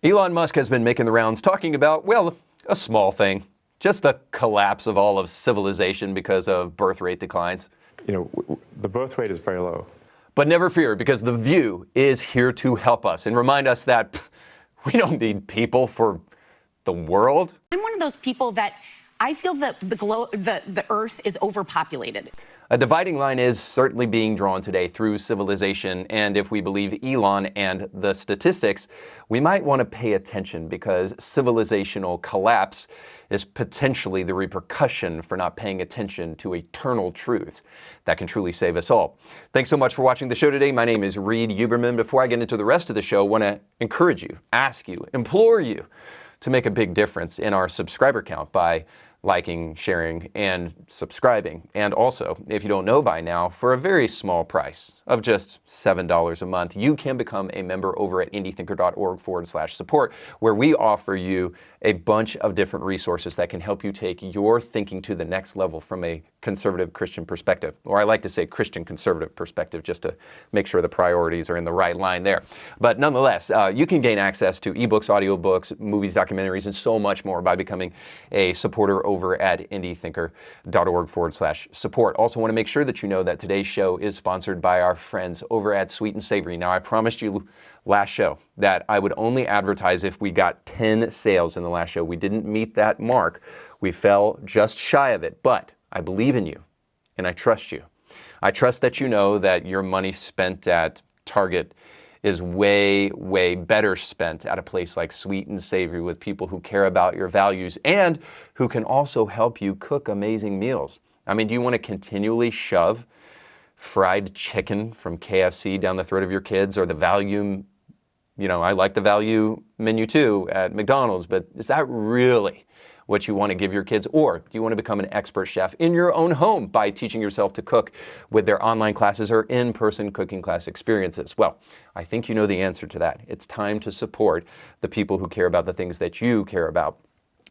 Elon Musk has been making the rounds talking about, well, a small thing, just the collapse of all of civilization because of birth rate declines. The birth rate is very low. But never fear, because The View is here to help us and remind us that we don't need people for the world. I'm one of those people that I feel that the Earth is overpopulated. A dividing line is certainly being drawn today through civilization, and if we believe Elon and the statistics, we might want to pay attention because civilizational collapse is potentially the repercussion for not paying attention to eternal truths that can truly save us all. Thanks so much for watching the show today. My name is Reed Huberman. Before I get into the rest of the show, I want to encourage you, ask you, implore you to make a big difference in our subscriber count by liking, sharing, and subscribing. And also, if you don't know by now, for a very small price of just $7 a month, you can become a member over at indiethinker.org/support, where we offer you a bunch of different resources that can help you take your thinking to the next level from a conservative Christian perspective. Or I like to say Christian conservative perspective, just to make sure the priorities are in the right line there. But nonetheless, you can gain access to ebooks, audiobooks, movies, documentaries, and so much more by becoming a supporter over at indiethinker.org/support. Also want to make sure that you know that today's show is sponsored by our friends over at Sweet and Savory. Now, I promised you last show that I would only advertise if we got 10 sales in the last show. We didn't meet that mark. We fell just shy of it, but I believe in you and I trust you. I trust that you know that your money spent at Target is way, way better spent at a place like Sweet and Savory with people who care about your values and who can also help you cook amazing meals. I mean, do you want to continually shove fried chicken from KFC down the throat of your kids, or the value, I like the value menu too at McDonald's, but is that really what you want to give your kids? Or do you want to become an expert chef in your own home by teaching yourself to cook with their online classes or in-person cooking class experiences? Well, I think you know the answer to that. It's time to support the people who care about the things that you care about.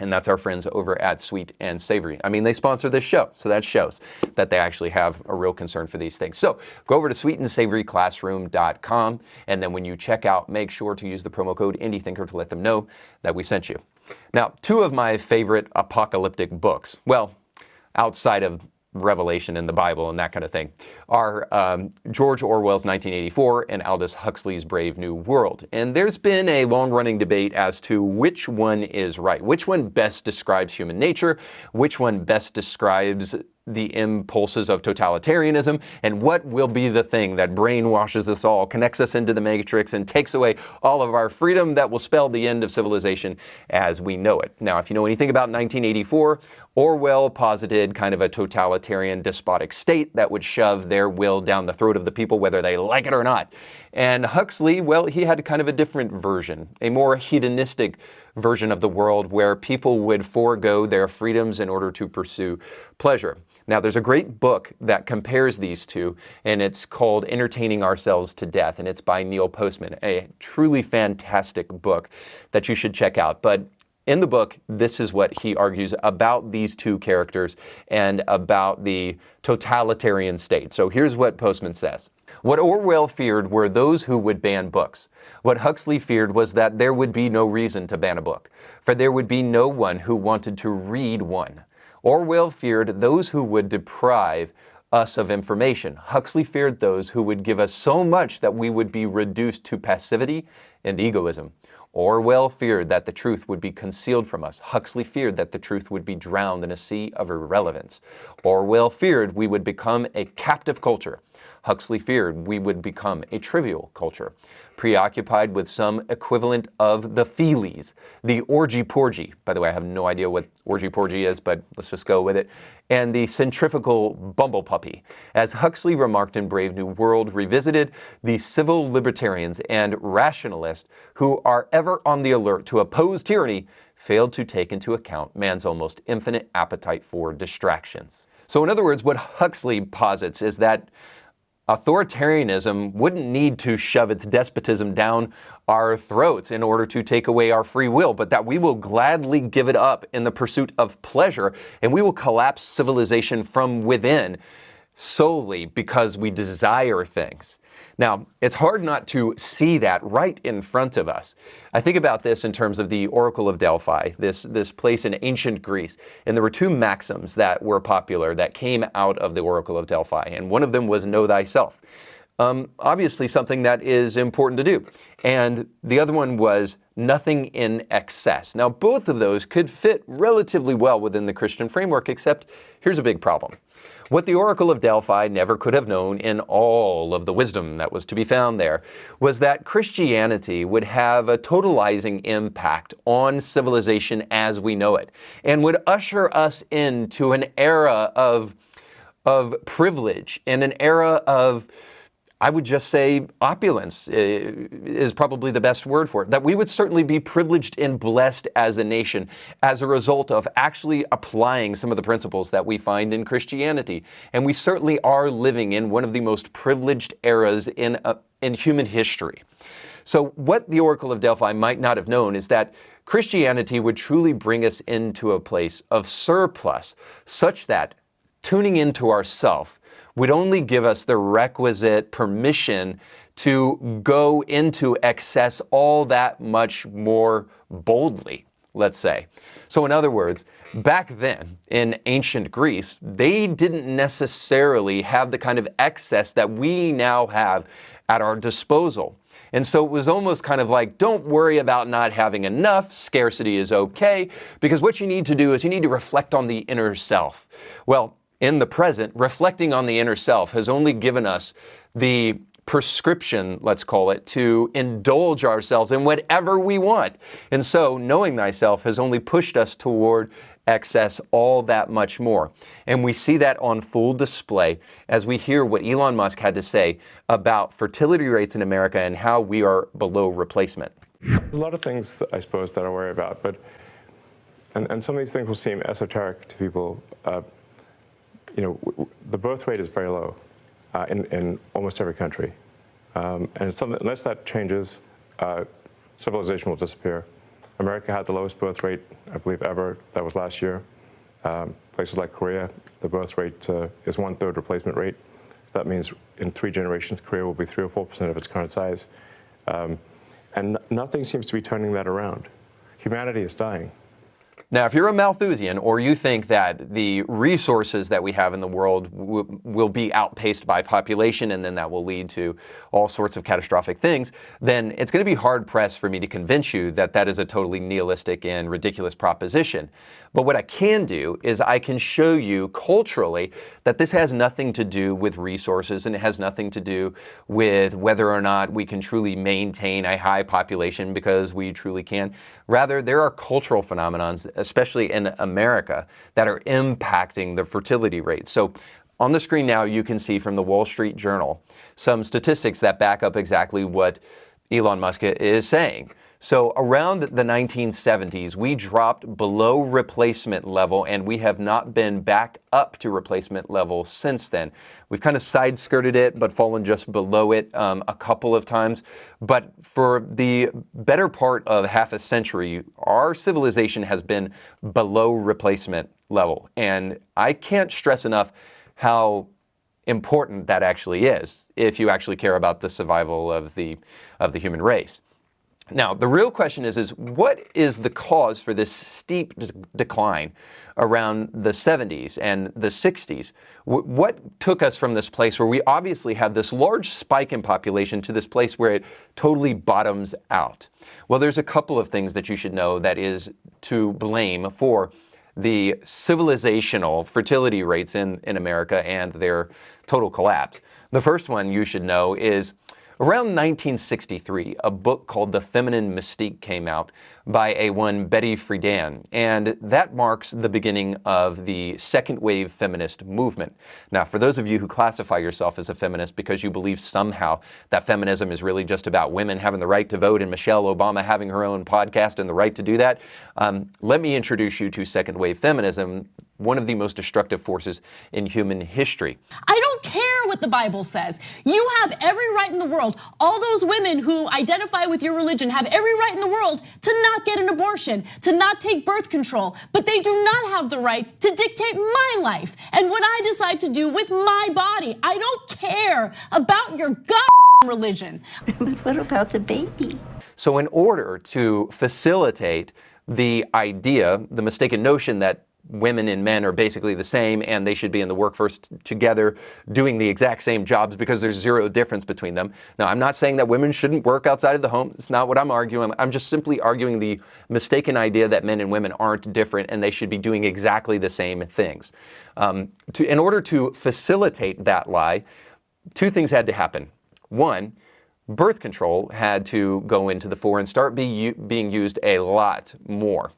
And that's our friends over at Sweet and Savory. I mean, they sponsor this show, so that shows that they actually have a real concern for these things. So go over to sweetandsavoryclassroom.com, and then when you check out, make sure to use the promo code IndieThinker to let them know that we sent you. Now, two of my favorite apocalyptic books, well, outside of Revelation in the Bible and that kind of thing, are George Orwell's 1984 and Aldous Huxley's Brave New World. And there's been a long-running debate as to which one is right, which one best describes human nature, which one best describes the impulses of totalitarianism, and what will be the thing that brainwashes us all, connects us into the matrix, and takes away all of our freedom that will spell the end of civilization as we know it. Now, if you know anything about 1984, Orwell posited kind of a totalitarian despotic state that would shove their will down the throat of the people, whether they like it or not. And Huxley, well, he had kind of a different version, a more hedonistic version of the world where people would forego their freedoms in order to pursue pleasure. Now, there's a great book that compares these two, and it's called Entertaining Ourselves to Death, and it's by Neil Postman, a truly fantastic book that you should check out. But in the book, this is what he argues about these two characters and about the totalitarian state. So here's what Postman says. What Orwell feared were those who would ban books. What Huxley feared was that there would be no reason to ban a book, for there would be no one who wanted to read one. Orwell feared those who would deprive us of information. Huxley feared those who would give us so much that we would be reduced to passivity and egoism. Orwell feared that the truth would be concealed from us. Huxley feared that the truth would be drowned in a sea of irrelevance. Orwell feared we would become a captive culture. Huxley feared we would become a trivial culture, preoccupied with some equivalent of the feelies, the orgy-porgy. By the way, I have no idea what orgy-porgy is, but let's just go with it. And the centrifugal bumblepuppy. As Huxley remarked in Brave New World, revisited, the civil libertarians and rationalists who are ever on the alert to oppose tyranny failed to take into account man's almost infinite appetite for distractions. So in other words, what Huxley posits is that authoritarianism wouldn't need to shove its despotism down our throats in order to take away our free will, but that we will gladly give it up in the pursuit of pleasure, and we will collapse civilization from within solely because we desire things. Now, it's hard not to see that right in front of us. I think about this in terms of the Oracle of Delphi, this place in ancient Greece. And there were two maxims that were popular that came out of the Oracle of Delphi. And one of them was know thyself. Obviously something that is important to do. And the other one was nothing in excess. Now, both of those could fit relatively well within the Christian framework, except here's a big problem. What the Oracle of Delphi never could have known in all of the wisdom that was to be found there was that Christianity would have a totalizing impact on civilization as we know it and would usher us into an era of privilege and an era of, I would just say, opulence is probably the best word for it. That we would certainly be privileged and blessed as a nation as a result of actually applying some of the principles that we find in Christianity. And we certainly are living in one of the most privileged eras in human history. So what the Oracle of Delphi might not have known is that Christianity would truly bring us into a place of surplus, such that tuning into ourself would only give us the requisite permission to go into excess all that much more boldly, let's say. So in other words, back then in ancient Greece, they didn't necessarily have the kind of excess that we now have at our disposal. And so it was almost kind of like, don't worry about not having enough. Scarcity is okay, because what you need to do is you need to reflect on the inner self. Well, in the present, reflecting on the inner self has only given us the prescription, let's call it, to indulge ourselves in whatever we want. And so knowing thyself has only pushed us toward excess all that much more. And we see that on full display as we hear what Elon Musk had to say about fertility rates in America and how we are below replacement. There's a lot of things, I suppose, that I worry about, but and some of these things will seem esoteric to people. The birth rate is very low in almost every country. And it's something, unless that changes, civilization will disappear. America had the lowest birth rate, I believe, ever. That was last year. Places like Korea, the birth rate is 1/3 replacement rate. So that means in 3 generations, Korea will be 3 or 4% of its current size. And nothing seems to be turning that around. Humanity is dying. Now, if you're a Malthusian, or you think that the resources that we have in the world will be outpaced by population, and then that will lead to all sorts of catastrophic things, then it's going to be hard-pressed for me to convince you that that is a totally nihilistic and ridiculous proposition. But what I can do is I can show you culturally that this has nothing to do with resources, and it has nothing to do with whether or not we can truly maintain a high population, because we truly can. Rather, there are cultural phenomena, especially in America, that are impacting the fertility rate. So on the screen now, you can see from the Wall Street Journal some statistics that back up exactly what Elon Musk is saying. So around the 1970s, we dropped below replacement level, and we have not been back up to replacement level since then. We've kind of side-skirted it, but fallen just below it a couple of times. But for the better part of half a century, our civilization has been below replacement level. And I can't stress enough how important that actually is if you actually care about the survival of the human race. Now, the real question is what is the cause for this steep decline around the 70s and the 60s? What took us from this place where we obviously have this large spike in population to this place where it totally bottoms out? Well, there's a couple of things that you should know that is to blame for the civilizational fertility rates in America and their total collapse. The first one you should know is around 1963, a book called The Feminine Mystique came out by a one Betty Friedan, and that marks the beginning of the second wave feminist movement. Now, for those of you who classify yourself as a feminist because you believe somehow that feminism is really just about women having the right to vote and Michelle Obama having her own podcast and the right to do that, let me introduce you to second wave feminism, one of the most destructive forces in human history. I don't care what the Bible says. You have every right in the world. All those women who identify with your religion have every right in the world to not get an abortion, to not take birth control, but they do not have the right to dictate my life and what I decide to do with my body. I don't care about your religion. But what about the baby? So in order to facilitate the idea, the mistaken notion that women and men are basically the same and they should be in the workforce together doing the exact same jobs because there's zero difference between them. Now, I'm not saying that women shouldn't work outside of the home. It's not what I'm arguing. I'm just simply arguing the mistaken idea that men and women aren't different and they should be doing exactly the same things. In order to facilitate that lie, two things had to happen. One, birth control had to go into the fore and start being used a lot more.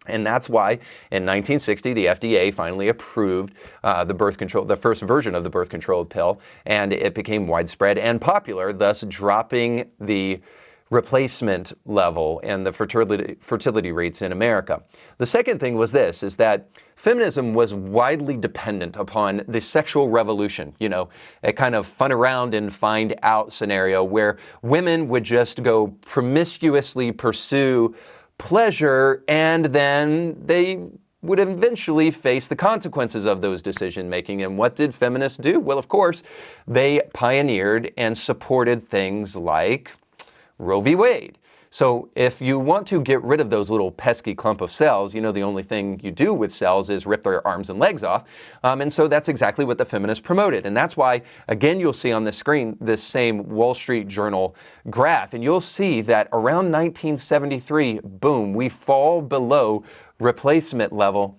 And that's why in 1960, the FDA finally approved the first version of the birth control pill, and it became widespread and popular, thus dropping the replacement level and the fertility rates in America. The second thing was this, is that feminism was widely dependent upon the sexual revolution, a kind of fun around and find out scenario where women would just go promiscuously pursue pleasure, and then they would eventually face the consequences of those decision making. And what did feminists do? Well, of course, they pioneered and supported things like Roe v. Wade. So if you want to get rid of those little pesky clump of cells, the only thing you do with cells is rip their arms and legs off. And so that's exactly what the feminists promoted. And that's why, again, you'll see on the screen this same Wall Street Journal graph. And you'll see that around 1973, boom, we fall below replacement level.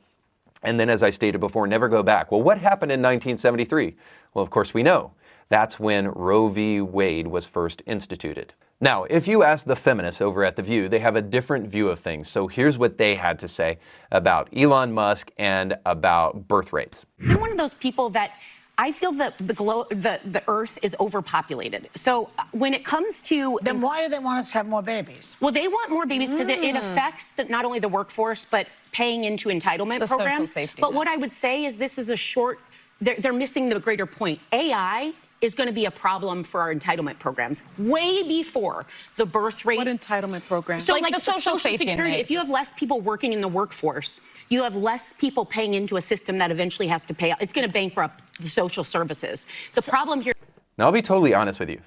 And then, as I stated before, never go back. Well, what happened in 1973? Well, of course, we know. That's when Roe v. Wade was first instituted. Now, if you ask the feminists over at The View, they have a different view of things. So here's what they had to say about Elon Musk and about birth rates. I'm one of those people that I feel that the Earth is overpopulated. So when it comes to... Then why do they want us to have more babies? Well, they want more babies because it affects not only the workforce, but paying into entitlement programs. Social safety But net. what I would say is this is a short... They're missing the greater point. AI is going to be a problem for our entitlement programs way before the birth rate. What entitlement programs? So like the social safety net. If you have less people working in the workforce, you have less people paying into a system that eventually has to pay out. It's going to bankrupt the social services. The problem here... Now, I'll be totally honest with you.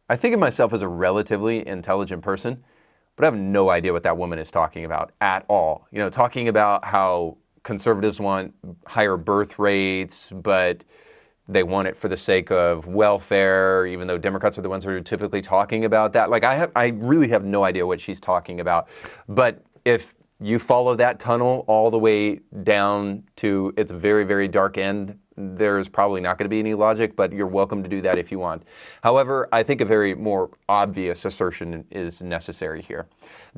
I think of myself as a relatively intelligent person, but I have no idea what that woman is talking about at all. Talking about how conservatives want higher birth rates, but they want it for the sake of welfare, even though Democrats are the ones who are typically talking about that. I really have no idea what she's talking about. But if you follow that tunnel all the way down to its very, very dark end, there's probably not going to be any logic, but you're welcome to do that if you want. However, I think a very more obvious assertion is necessary here.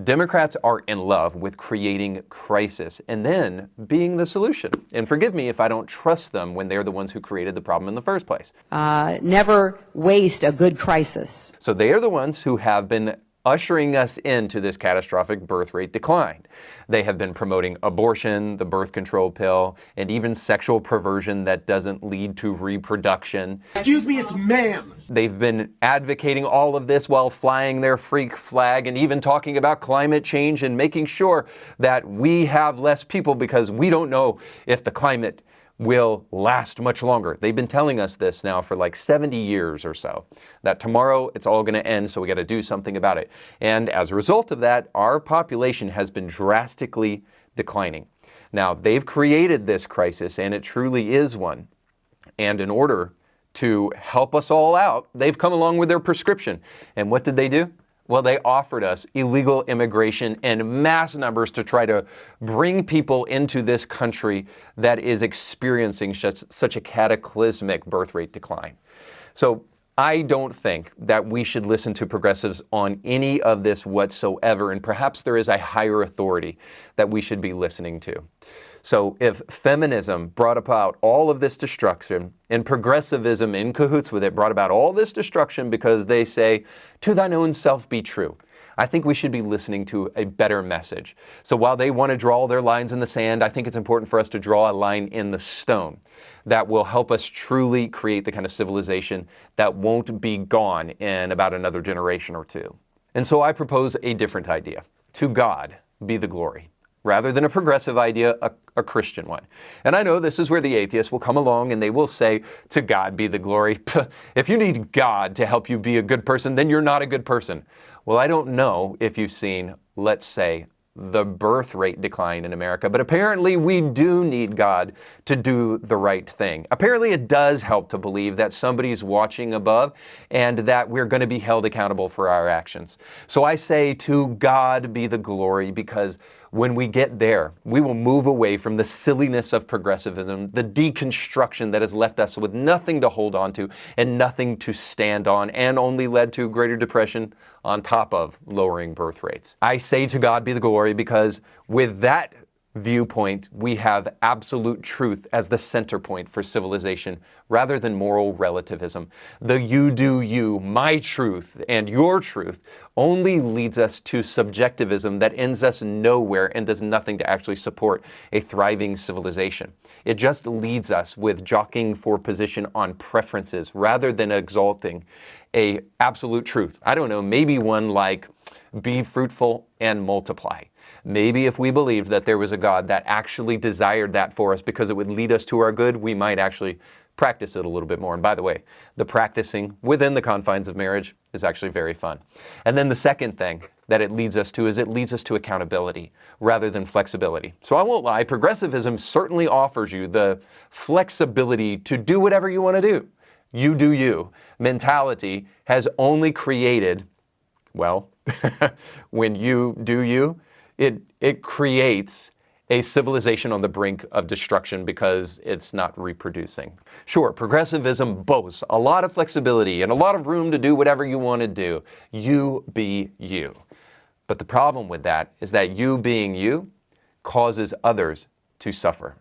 Democrats are in love with creating crisis and then being the solution. And forgive me if I don't trust them when they're the ones who created the problem in the first place. Never waste a good crisis. So they are the ones who have been ushering us into this catastrophic birth rate decline. They have been promoting abortion, the birth control pill, and even sexual perversion that doesn't lead to reproduction. Excuse me, it's ma'am. They've been advocating all of this while flying their freak flag and even talking about climate change and making sure that we have less people because we don't know if the climate will last much longer. They've been telling us this now for like 70 years or so, that tomorrow it's all going to end, so we got to do something about it. And as a result of that, our population has been drastically declining. Now, they've created this crisis, and it truly is one. And in order to help us all out, they've come along with their prescription. And what did they do? Well, they offered us illegal immigration in mass numbers to try to bring people into this country that is experiencing such a cataclysmic birth rate decline. So I don't think that we should listen to progressives on any of this whatsoever, and perhaps there is a higher authority that we should be listening to. So if feminism brought about all of this destruction, and progressivism in cahoots with it brought about all this destruction because they say, to thine own self be true, I think we should be listening to a better message. So while they want to draw their lines in the sand, I think it's important for us to draw a line in the stone that will help us truly create the kind of civilization that won't be gone in about another generation or two. And so I propose a different idea. To God be the glory. rather than a progressive idea, a Christian one. And I know this is where the atheists will come along and they will say, to God be the glory. If you need God to help you be a good person, then you're not a good person. Well, I don't know if you've seen, let's say, the birth rate decline in America, but apparently we do need God to do the right thing. Apparently it does help to believe that somebody's watching above and that we're going to be held accountable for our actions. So I say, to God be the glory, because when we get there, we will move away from the silliness of progressivism, the deconstruction that has left us with nothing to hold on to and nothing to stand on, and only led to Greater Depression on top of lowering birth rates. I say to God be the glory because with that viewpoint, we have absolute truth as the center point for civilization rather than moral relativism. The you do you, my truth, and your truth only leads us to subjectivism that ends us nowhere and does nothing to actually support a thriving civilization. It just leads us with jockeying for position on preferences rather than exalting a absolute truth. I don't know, maybe one like be fruitful and multiply. Maybe if we believed that there was a God that actually desired that for us because it would lead us to our good, we might actually practice it a little bit more. And by the way, the practicing within the confines of marriage is actually very fun. And then the second thing that it leads us to is it leads us to accountability rather than flexibility. So I won't lie, progressivism certainly offers you the flexibility to do whatever you want to do. You do you. Mentality has only created, well, when you do you, it creates a civilization on the brink of destruction because it's not reproducing. Sure, progressivism boasts a lot of flexibility and a lot of room to do whatever you want to do. You be you. But the problem with that is that you being you causes others to suffer.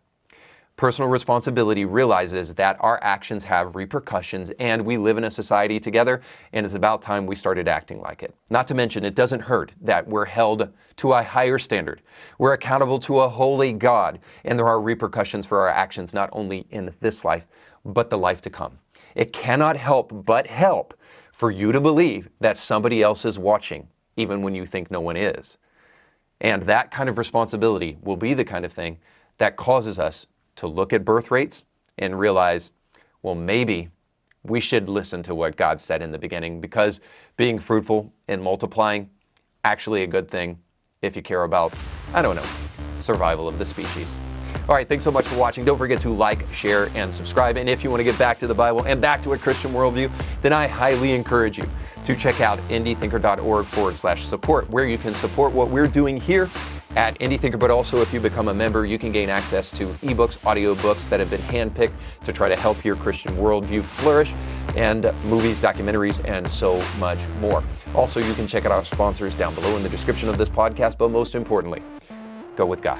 Personal responsibility realizes that our actions have repercussions and we live in a society together, and it's about time we started acting like it. Not to mention, it doesn't hurt that we're held to a higher standard. We're accountable to a holy God, and there are repercussions for our actions not only in this life, but the life to come. It cannot help but help for you to believe that somebody else is watching, even when you think no one is. And that kind of responsibility will be the kind of thing that causes us to look at birth rates and realize, well, maybe we should listen to what God said in the beginning, because being fruitful and multiplying, actually a good thing if you care about, I don't know, survival of the species. All right, thanks so much for watching. Don't forget to like, share, and subscribe. And if you want to get back to the Bible and back to a Christian worldview, then I highly encourage you to check out indythinker.org/support, where you can support what we're doing here at Indie Thinker, but also if you become a member, you can gain access to ebooks, audiobooks that have been handpicked to try to help your Christian worldview flourish, and movies, documentaries, and so much more. Also, you can check out our sponsors down below in the description of this podcast, but most importantly, go with God.